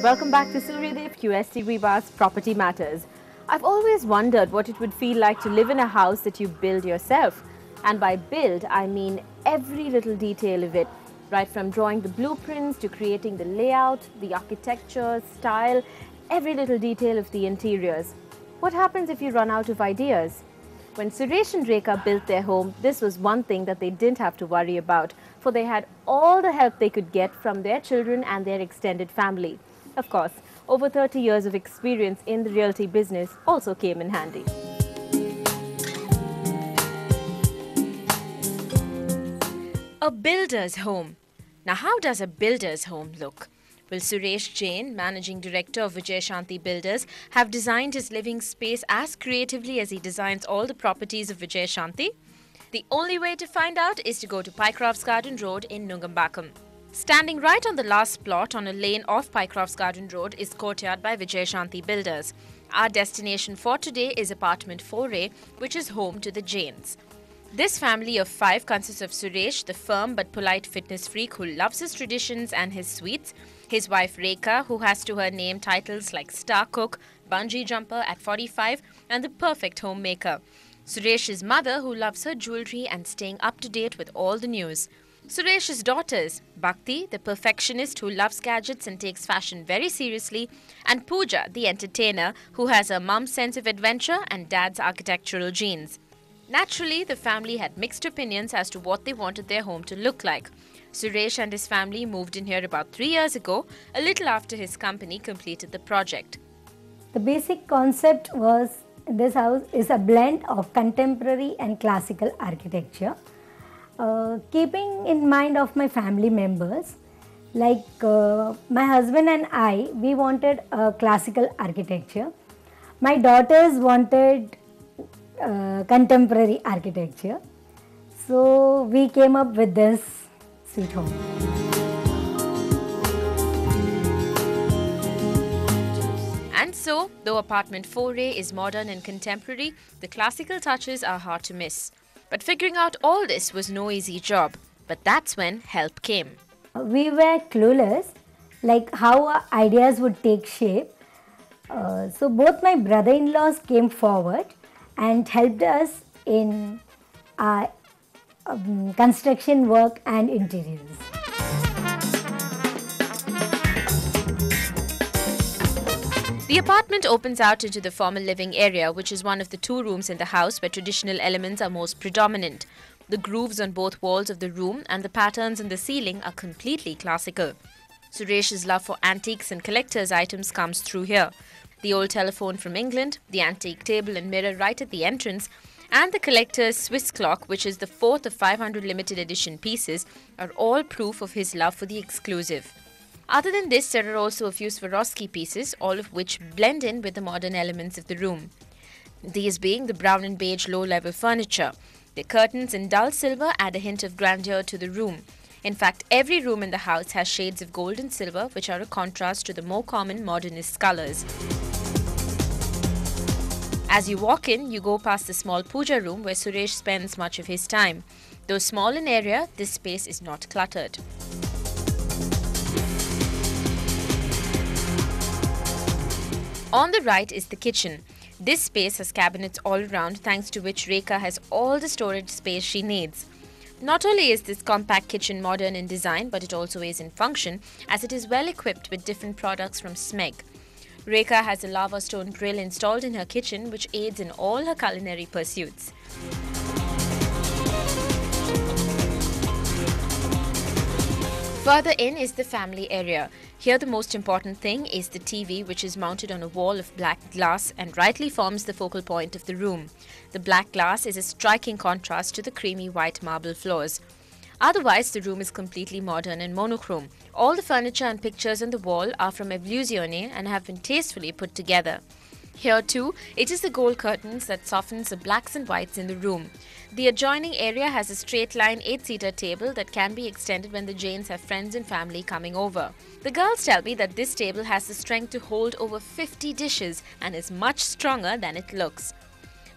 Welcome back to Suryadev QSTV Bar's Property Matters. I've always wondered what it would feel like to live in a house that you build yourself. And by build, I mean every little detail of it, right from drawing the blueprints to creating the layout, the architecture, style, every little detail of the interiors. What happens if you run out of ideas? When Suresh and Rekha built their home, this was one thing that they didn't have to worry about, for they had all the help they could get from their children and their extended family. Of course, over 30 years of experience in the realty business also came in handy. A builder's home. Now, how does a builder's home look? Will Suresh Jain, Managing Director of Vijay Shanti Builders, have designed his living space as creatively as he designs all the properties of Vijay Shanti? The only way to find out is to go to Pycroft's Garden Road in Nungambakkam. Standing right on the last plot on a lane off Pycroft's Garden Road is Courtyard by Vijay Shanti Builders. Our destination for today is apartment 4A, which is home to the Jains. This family of 5 consists of Suresh, the firm but polite fitness freak who loves his traditions and his sweets, his wife Rekha, who has to her name titles like star cook, bungee jumper at 45, and the perfect homemaker. Suresh's mother, who loves her jewelry and staying up to date with all the news. Suresh's daughters, Bhakti, the perfectionist who loves gadgets and takes fashion very seriously, and Pooja, the entertainer, who has her mum's sense of adventure and dad's architectural genes. Naturally, the family had mixed opinions as to what they wanted their home to look like. Suresh and his family moved in here about 3 years ago, a little after his company completed the project. The basic concept was this house is a blend of contemporary and classical architecture. Keeping in mind of my family members, like my husband and I, we wanted a classical architecture. My daughters wanted contemporary architecture. So we came up with this sweet home. And so, though apartment 4A is modern and contemporary, the classical touches are hard to miss. But figuring out all this was no easy job. But that's when help came. We were clueless, like how our ideas would take shape. So both my brother-in-laws came forward and helped us in our construction work and interiors. The apartment opens out into the formal living area, which is one of the 2 rooms in the house where traditional elements are most predominant. The grooves on both walls of the room and the patterns on the ceiling are completely classical. Suresh's love for antiques and collector's items comes through here. The old telephone from England, the antique table and mirror right at the entrance, and the collector's Swiss clock, which is the 4th of 500 limited edition pieces, are all proof of his love for the exclusive. Other than this, there are also a few Swarovski pieces, all of which blend in with the modern elements of the room. These being the brown and beige low-level furniture. The curtains in dull silver add a hint of grandeur to the room. In fact, every room in the house has shades of gold and silver, which are a contrast to the more common modernist colors. As you walk in, you go past the small puja room where Suresh spends much of his time. Though small in area, this space is not cluttered. On the right is the kitchen. This space has cabinets all around, thanks to which Rekha has all the storage space she needs. Not only is this compact kitchen modern in design, but it also is in function, as it is well equipped with different products from Smeg. Rekha has a lava stone grill installed in her kitchen, which aids in all her culinary pursuits. Further in is the family area. Here the most important thing is the TV, which is mounted on a wall of black glass and rightly forms the focal point of the room. The black glass is a striking contrast to the creamy white marble floors. Otherwise, the room is completely modern and monochrome. All the furniture and pictures on the wall are from Evoluzione and have been tastefully put together. Here too, it is the gold curtains that softens the blacks and whites in the room. The adjoining area has a straight-line 8-seater table that can be extended when the Jains have friends and family coming over. The girls tell me that this table has the strength to hold over 50 dishes and is much stronger than it looks.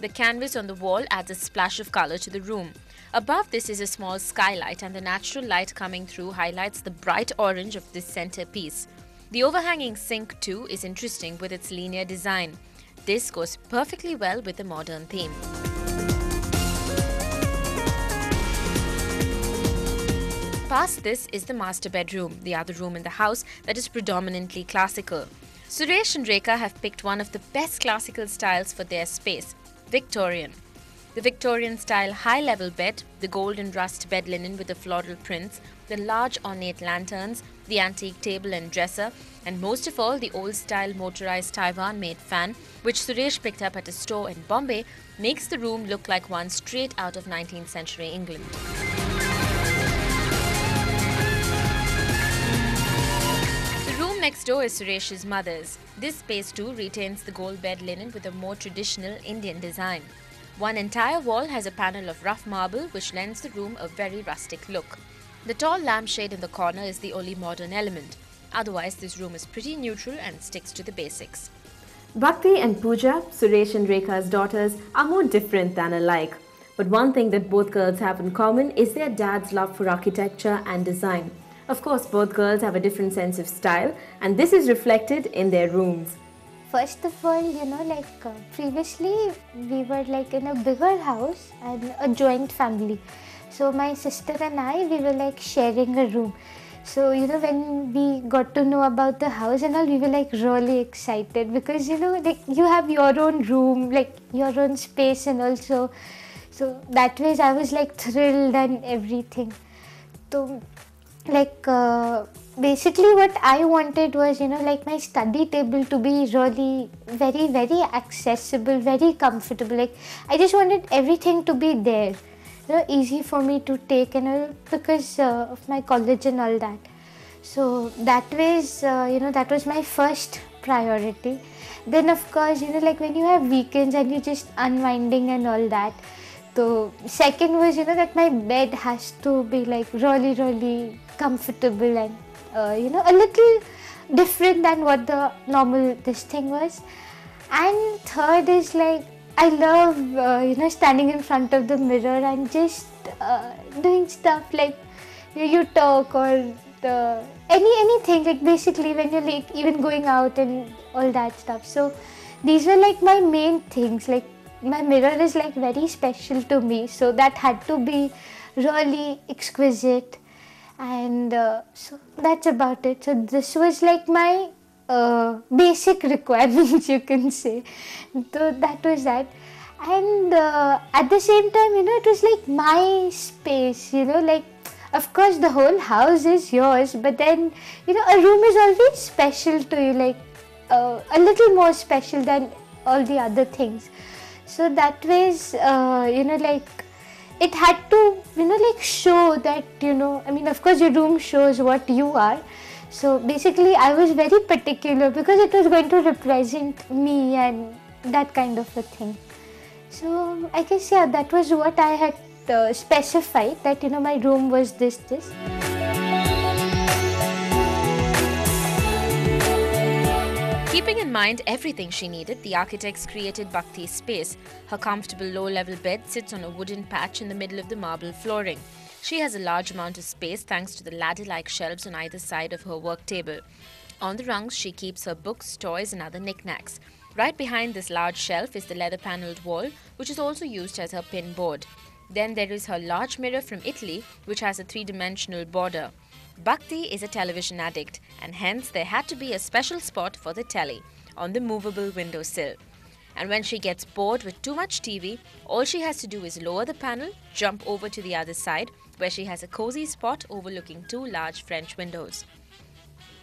The canvas on the wall adds a splash of color to the room. Above this is a small skylight, and the natural light coming through highlights the bright orange of this centerpiece. The overhanging sink too is interesting with its linear design. This goes perfectly well with the modern theme. Past this is the master bedroom, the other room in the house that is predominantly classical. Suresh and Rekha have picked one of the best classical styles for their space, Victorian. The Victorian style high level bed, the gold and rust bed linen with the floral prints, the large ornate lanterns, the antique table and dresser, and most of all the old style motorized Taiwan made fan, which Suresh picked up at a store in Bombay, makes the room look like one straight out of 19th century England. The room next door is Suresh's mother's. This space too retains the gold bed linen with a more traditional Indian design. One entire wall has a panel of rough marble which lends the room a very rustic look. The tall lampshade in the corner is the only modern element. Otherwise, this room is pretty neutral and sticks to the basics. Bhakti and Pooja, Suresh and Rekha's daughters, are more different than alike. But one thing that both girls have in common is their dad's love for architecture and design. Of course, both girls have a different sense of style, and this is reflected in their rooms. First of all, previously we were like in a bigger house and a joint family. So my sister and I, we were like sharing a room. So, when we got to know about the house and all, we were like really excited because, like you have your own room, like your own space and also. So that way I was like thrilled and everything. So basically what I wanted was, like my study table to be really very, very accessible, very comfortable. Like I just wanted everything to be there, easy for me to take and all because of my college and all that. So that was, that was my first priority. Then of course, like when you have weekends and you're just unwinding and all that. So second was, that my bed has to be like really, really comfortable and a little different than what the normal this thing was. And third is like I love standing in front of the mirror and just doing stuff like you talk or anything, like basically when you're like even going out and all that stuff. So these were like my main things. Like my mirror is like very special to me, so that had to be really exquisite. And so that's about it. So this was like my basic requirements, you can say. So that was that. And at the same time, it was like my space, like of course the whole house is yours, but then, a room is always special to you, like a little more special than all the other things. So that was, like it had to, like show that, of course your room shows what you are. So basically I was very particular because it was going to represent me and that kind of a thing. So I guess, yeah, that was what I had specified, that, my room was this. Keeping in mind everything she needed, the architects created Bhakti's space. Her comfortable low-level bed sits on a wooden patch in the middle of the marble flooring. She has a large amount of space thanks to the ladder-like shelves on either side of her work table. On the rungs, she keeps her books, toys and other knickknacks. Right behind this large shelf is the leather-panelled wall, which is also used as her pin board. Then there is her large mirror from Italy, which has a three-dimensional border. Bhakti is a television addict, and hence there had to be a special spot for the telly on the movable windowsill. And when she gets bored with too much TV, all she has to do is lower the panel, jump over to the other side, where she has a cozy spot overlooking two large French windows.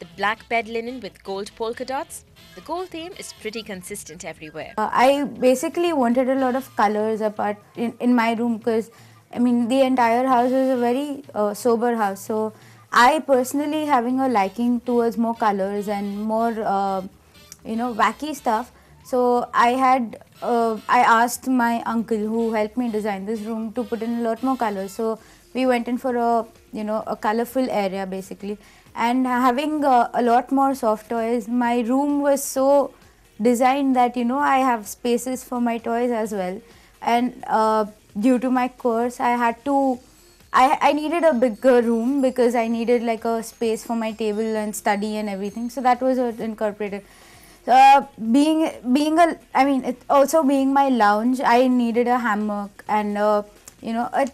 The black bed linen with gold polka dots. The gold theme is pretty consistent everywhere. I basically wanted a lot of colors apart in my room because, the entire house is a very sober house. So I personally having a liking towards more colors and more, wacky stuff. So I asked my uncle who helped me design this room to put in a lot more colors. So we went in for a colorful area basically. And having a lot more soft toys, my room was so designed that, I have spaces for my toys as well. And due to my course, I had to I needed a bigger room because I needed like a space for my table and study and everything. So that was incorporated. It also being my lounge, I needed a hammock and a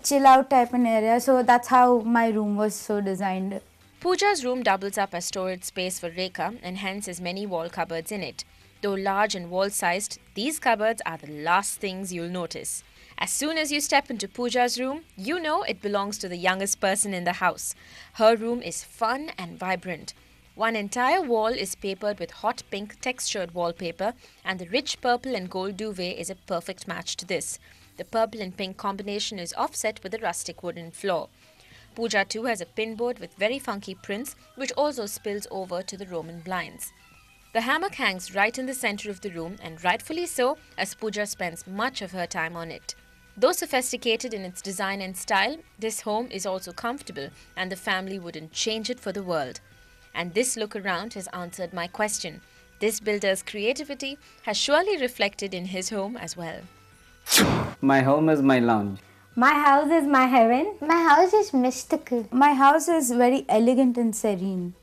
chill out type of area. So that's how my room was so designed. Pooja's room doubles up as storage space for Rekha and hence has many wall cupboards in it. Though large and wall-sized, these cupboards are the last things you'll notice. As soon as you step into Pooja's room, you know it belongs to the youngest person in the house. Her room is fun and vibrant. One entire wall is papered with hot pink textured wallpaper, and the rich purple and gold duvet is a perfect match to this. The purple and pink combination is offset with a rustic wooden floor. Pooja too has a pinboard with very funky prints, which also spills over to the Roman blinds. The hammock hangs right in the center of the room, and rightfully so, as Pooja spends much of her time on it. Though sophisticated in its design and style, this home is also comfortable, and the family wouldn't change it for the world. And this look around has answered my question. This builder's creativity has surely reflected in his home as well. My home is my lounge. My house is my heaven. My house is mystical. My house is very elegant and serene.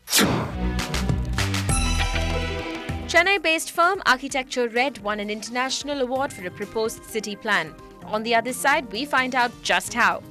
Chennai-based firm Architecture Red won an international award for a proposed city plan. On the other side, we find out just how.